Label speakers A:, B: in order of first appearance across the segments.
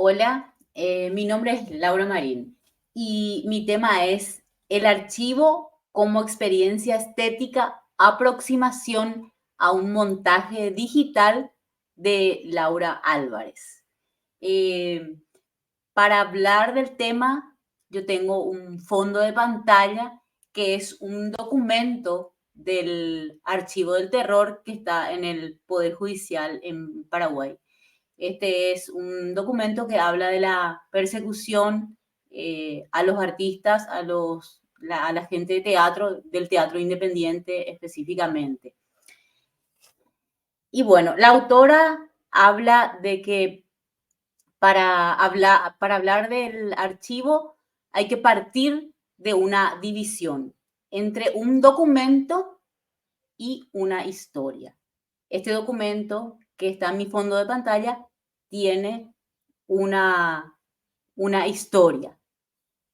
A: Hola, mi nombre es Laura Marín y mi tema es el archivo como experiencia estética, aproximación a un montaje digital de Laura Álvarez. Eh, para hablar del tema, yo tengo un fondo de pantalla que es un documento del Archivo del Terror que está en el Poder Judicial en Paraguay. Este es un documento que habla de la persecución a los artistas, a la gente de teatro, del teatro independiente específicamente. Y bueno, la autora habla de que para hablar del archivo hay que partir de una división entre un documento y una historia. Este documento que está en mi fondo de pantalla tiene una, una historia.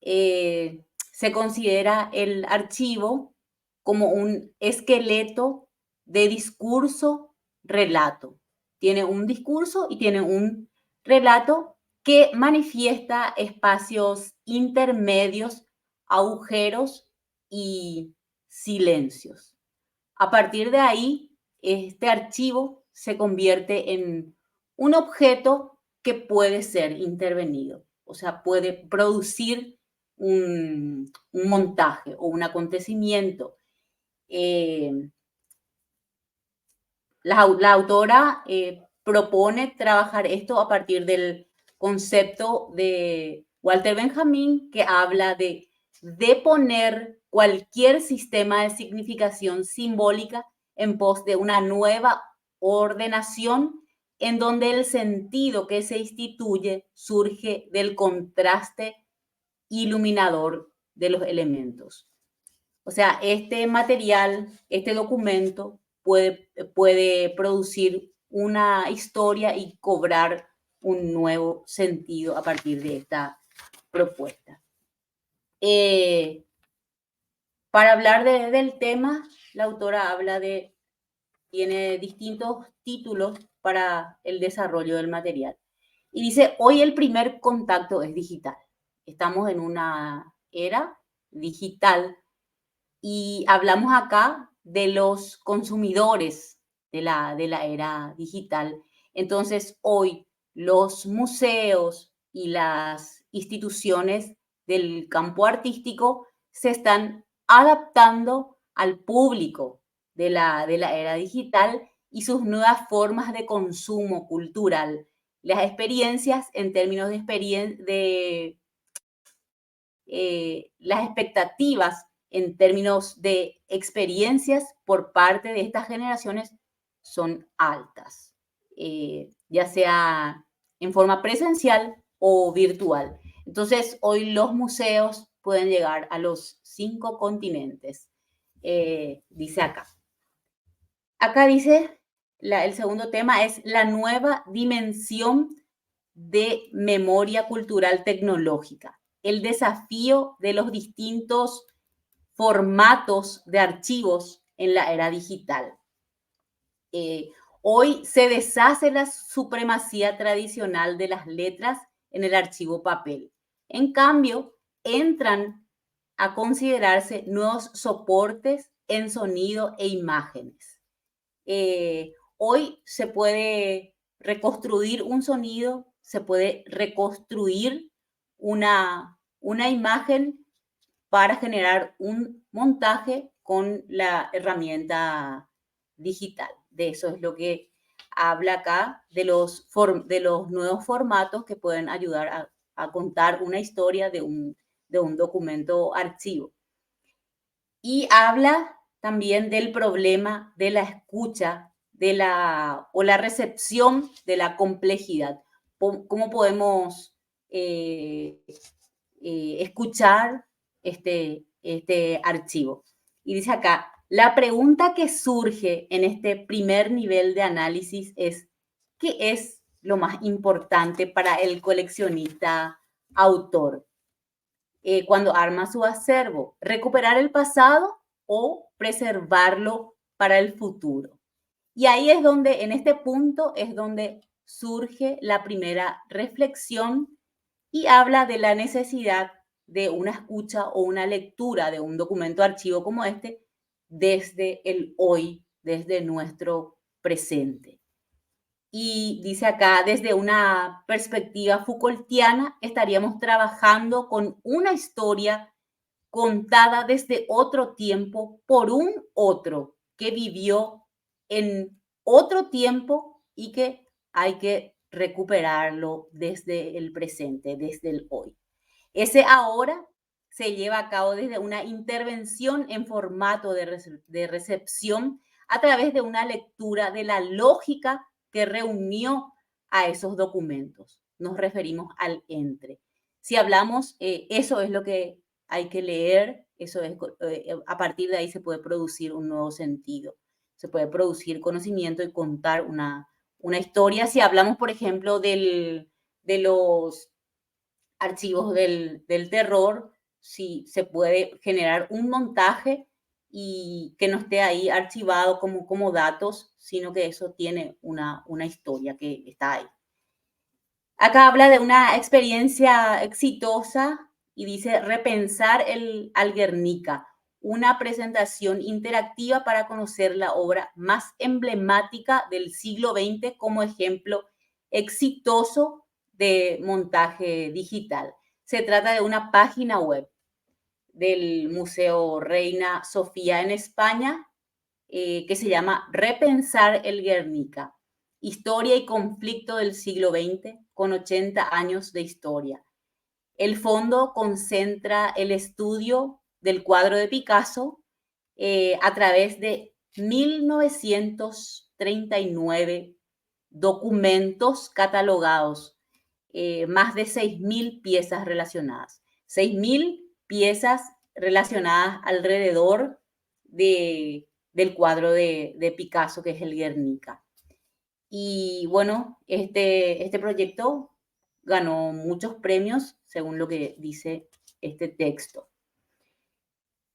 A: Se considera el archivo como un esqueleto de discurso-relato. Tiene un discurso y tiene un relato que manifiesta espacios intermedios, agujeros y silencios. A partir de ahí, este archivo se convierte en un objeto que puede ser intervenido, o sea, puede producir un montaje o un acontecimiento. Eh, la autora propone trabajar esto a partir del concepto de Walter Benjamin, que habla de deponer cualquier sistema de significación simbólica en pos de una nueva ordenación en donde el sentido que se instituye surge del contraste iluminador de los elementos. O sea, este material, este documento puede producir una historia y cobrar un nuevo sentido a partir de esta propuesta. Para hablar del tema, la autora tiene distintos títulos para el desarrollo del material. Y dice, hoy el primer contacto es digital. Estamos en una era digital y hablamos acá de los consumidores de la era digital. Entonces, hoy los museos y las instituciones del campo artístico se están adaptando al público de la era digital y sus nuevas formas de consumo cultural. Las experiencias en términos las expectativas en términos de experiencias por parte de estas generaciones son altas, ya sea en forma presencial o virtual. Entonces, hoy los museos pueden llegar a los 5 continentes, dice acá. Acá dice, el segundo tema es la nueva dimensión de memoria cultural tecnológica, el desafío de los distintos formatos de archivos en la era digital. Hoy se deshace la supremacía tradicional de las letras en el archivo papel. En cambio, entran a considerarse nuevos soportes en sonido e imágenes. Hoy se puede reconstruir un sonido, se puede reconstruir una imagen para generar un montaje con la herramienta digital. De eso es lo que habla acá, de los nuevos formatos que pueden ayudar a contar una historia de un documento archivo. Y habla también del problema de la escucha o la recepción de la complejidad. ¿Cómo podemos escuchar este archivo? Y dice acá, la pregunta que surge en este primer nivel de análisis es, ¿qué es lo más importante para el coleccionista autor cuando arma su acervo? ¿Recuperar el pasado o preservarlo para el futuro? Y ahí es donde, en este punto, es donde surge la primera reflexión y habla de la necesidad de una escucha o una lectura de un documento archivo como este desde el hoy, desde nuestro presente. Y dice acá, desde una perspectiva Foucaultiana, estaríamos trabajando con una historia contada desde otro tiempo por un otro que vivió en otro tiempo y que hay que recuperarlo desde el presente, desde el hoy. Ese ahora se lleva a cabo desde una intervención en formato de recepción a través de una lectura de la lógica que reunió a esos documentos. Nos referimos al entre. Si hablamos, eso es lo que hay que leer, eso es, a partir de ahí se puede producir un nuevo sentido, se puede producir conocimiento y contar una historia. Si hablamos, por ejemplo, de los archivos del terror, si se puede generar un montaje y que no esté ahí archivado como datos, sino que eso tiene una historia que está ahí. Acá habla de una experiencia exitosa y dice repensar al Guernica, una presentación interactiva para conocer la obra más emblemática del siglo XX como ejemplo exitoso de montaje digital. Se trata de una página web del Museo Reina Sofía en España, que se llama Repensar el Guernica, historia y conflicto del siglo XX con 80 años de historia. El fondo concentra el estudio del cuadro de Picasso a través de 1939 documentos catalogados, más de 6.000 piezas relacionadas. 6.000 piezas relacionadas alrededor del cuadro de Picasso, que es el Guernica. Y bueno, este proyecto ganó muchos premios, según lo que dice este texto.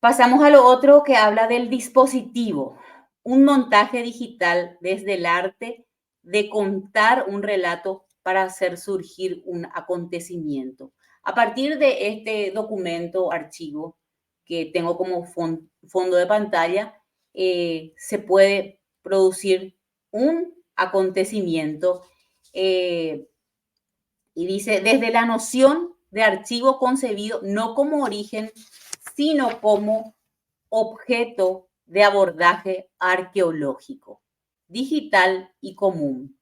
A: Pasamos a lo otro que habla del dispositivo, un montaje digital desde el arte de contar un relato para hacer surgir un acontecimiento. A partir de este documento, archivo, que tengo como fondo de pantalla, se puede producir un acontecimiento y dice, desde la noción de archivo concebido no como origen, sino como objeto de abordaje arqueológico, digital y común.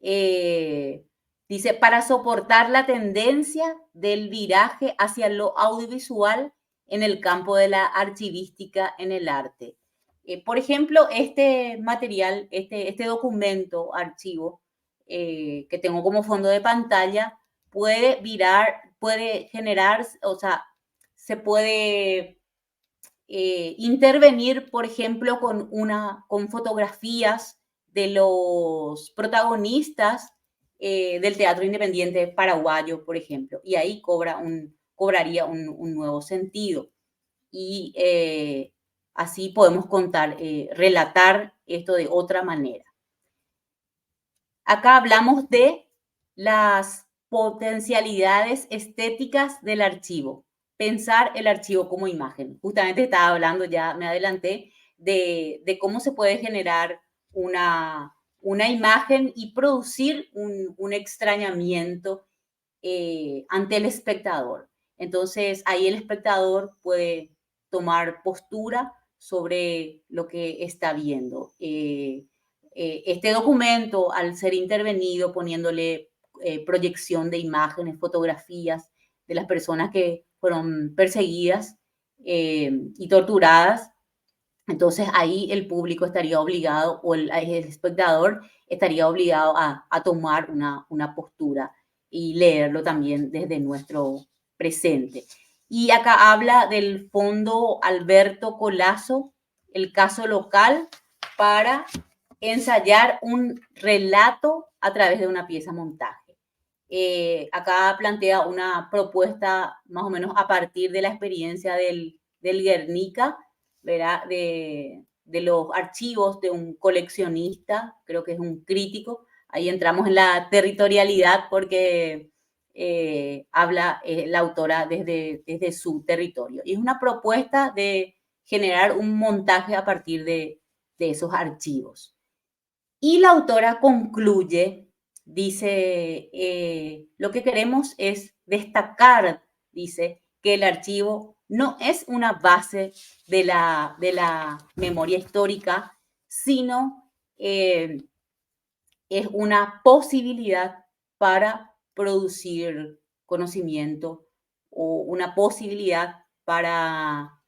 A: Dice, para soportar la tendencia del viraje hacia lo audiovisual en el campo de la archivística en el arte. Por ejemplo, este material, este documento, archivo, que tengo como fondo de pantalla, puede virar, puede generar, o sea, se puede intervenir, por ejemplo, con fotografías de los protagonistas del teatro independiente paraguayo, por ejemplo, y ahí cobraría un nuevo sentido. Y así podemos relatar esto de otra manera. Acá hablamos de las potencialidades estéticas del archivo. Pensar el archivo como imagen. Justamente estaba hablando, ya me adelanté, de cómo se puede generar una imagen y producir un extrañamiento ante el espectador. Entonces, ahí el espectador puede tomar postura sobre lo que está viendo. Este documento, al ser intervenido poniéndole proyección de imágenes, fotografías de las personas que fueron perseguidas y torturadas, entonces ahí el público estaría obligado o el espectador estaría obligado a tomar una postura y leerlo también desde nuestro presente. Y acá habla del Fondo Alberto Colazo, el caso local para ensayar un relato a través de una pieza montaje. Acá plantea una propuesta más o menos a partir de la experiencia del Guernica, ¿verdad? De los archivos de un coleccionista, creo que es un crítico ahí entramos en la territorialidad porque habla la autora desde su territorio. Y es una propuesta de generar un montaje a partir de esos archivos. Y la autora concluye, dice, lo que queremos es destacar, dice, que el archivo no es una base de la memoria histórica, sino es una posibilidad para producir conocimiento o una posibilidad para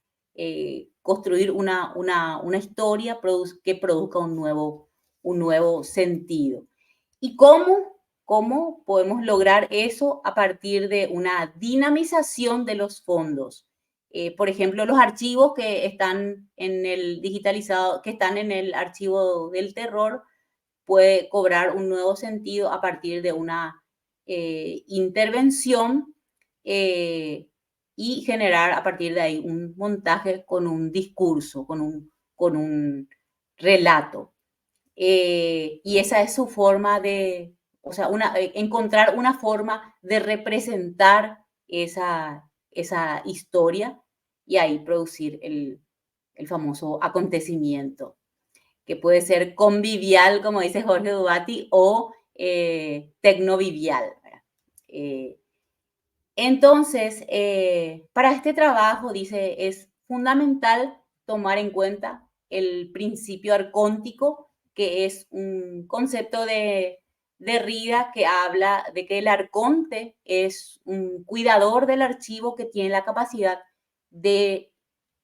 A: construir una historia que produzca un nuevo sentido. ¿Y cómo podemos lograr eso a partir de una dinamización de los fondos? Por ejemplo, los archivos que están en el digitalizado, que están en el archivo del terror, puede cobrar un nuevo sentido a partir de una intervención y generar a partir de ahí un montaje con un discurso, con un relato. Y esa es su forma de, o sea, encontrar una forma de representar esa historia y ahí producir el famoso acontecimiento, que puede ser convivial, como dice Jorge Dubati, o tecnovivial. Eh, entonces, para este trabajo, dice, es fundamental tomar en cuenta el principio arcóntico, que es un concepto de Derrida que habla de que el arconte es un cuidador del archivo que tiene la capacidad de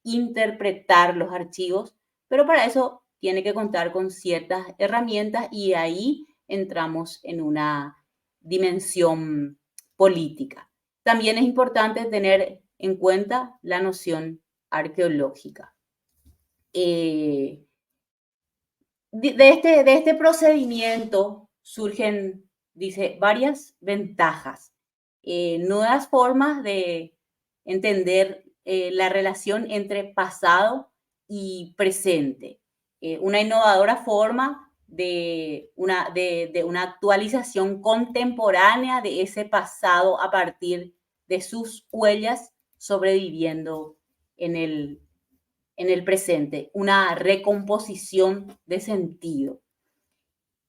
A: interpretar los archivos, pero para eso tiene que contar con ciertas herramientas y ahí entramos en una dimensión política. También es importante tener en cuenta la noción arqueológica. De este procedimiento surgen, dice, varias ventajas, nuevas formas de entender la relación entre pasado y presente, una innovadora forma de una actualización contemporánea de ese pasado a partir de sus huellas sobreviviendo en el presente, una recomposición de sentido.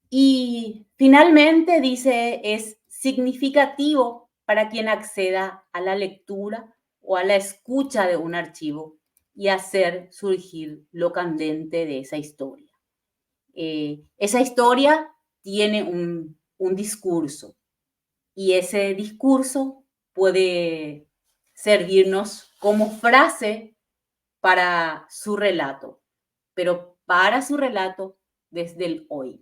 A: Y finalmente dice, es significativo para quien acceda a la lectura o a la escucha de un archivo y hacer surgir lo candente de esa historia. Esa historia tiene un discurso y ese discurso puede servirnos como frase para su relato, pero para su relato desde el hoy.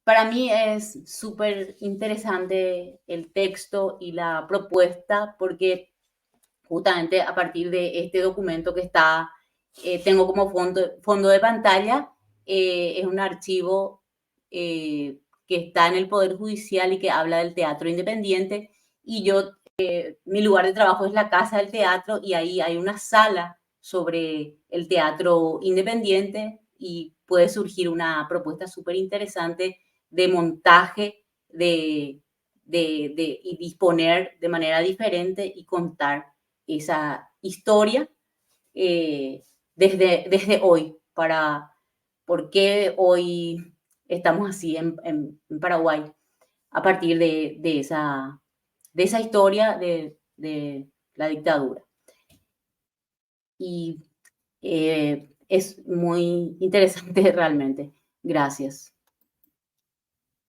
A: Para mí es súper interesante el texto y la propuesta porque justamente a partir de este documento que tengo como fondo de pantalla, es un archivo que está en el Poder Judicial y que habla del teatro independiente. Y mi lugar de trabajo es la Casa del Teatro y ahí hay una sala sobre el teatro independiente y puede surgir una propuesta súper interesante de montaje y disponer de manera diferente y contar esa historia desde hoy, para por qué hoy estamos así en Paraguay, a partir de esa historia de la dictadura. Y es muy interesante realmente. Gracias.